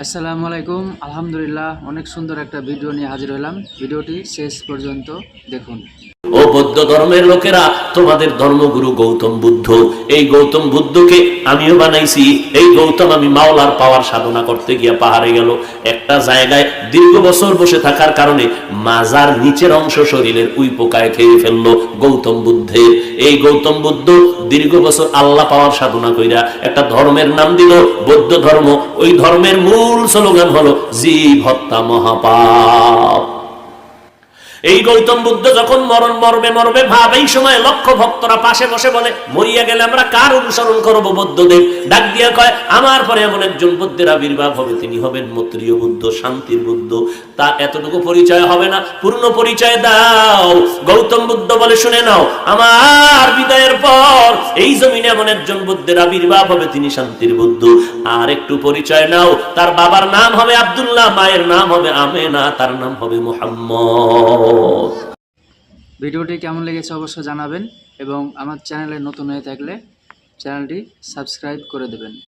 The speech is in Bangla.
আসসালামু আলাইকুম। আলহামদুলিল্লাহ, অনেক সুন্দর একটা ভিডিও নিয়ে হাজির হলাম। ভিডিওটি শেষ পর্যন্ত দেখুন। ও বৌদ্ধ ধর্মের লোকেরা, তোমাদের ধর্মগুরু গৌতম বুদ্ধ, এই গৌতম বুদ্ধকে আমিও বানাইছি। এই গৌতম আমি মাওলার পাওয়ার সাধনা করতে গিয়ে পাহাড়ে গেল, একটা জায়গায় দীর্ঘ বছর বসে থাকার কারণে মাজার নিচের অংশ শরীরের উই পোকায় খেয়ে ফেললো গৌতম বুদ্ধের। এই গৌতম বুদ্ধ দীর্ঘ বছর আল্লাহ পাওয়ার সাধনা কইরা একটা ধর্মের নাম দিল বৌদ্ধ ধর্ম। ওই ধর্মের মূল স্লোগান হলো জীব হত্যা মহাপাপ। এই গৌতম বুদ্ধ যখন মরবে ভাব, এই সময় লক্ষ ভক্তরা পাশে বসে বলে, মরিয়া গেলে আমরা কার অনুসরণ করব? বুদ্ধদেব ডাক দিয়া কয়, আমার পরে এমন একজন বুদ্ধের আবির্ভাব হবে, তিনি হবেন মৈত্রীয় বুদ্ধ, শান্তির বুদ্ধ। তা এতটুকু পরিচয় হবে না, পূর্ণ পরিচয় দাও। গৌতম বুদ্ধ বলে, শুনে নাও, আমার বিদায়ের পর এই জমিনে এমন একজন বুদ্ধের আবির্ভাব হবে, তিনি শান্তির বুদ্ধ। আর একটু পরিচয় নাও, তার বাবার নাম হবে আব্দুল্লাহ, মায়ের নাম হবে আমেনা, তার নাম হবে মুহাম্মদ। ভিডিওটি কেমন লেগেছে অবশ্যই জানাবেন এবং আমার চ্যানেলে নতুন হয়ে থাকলে চ্যানেলটি সাবস্ক্রাইব করে দেবেন।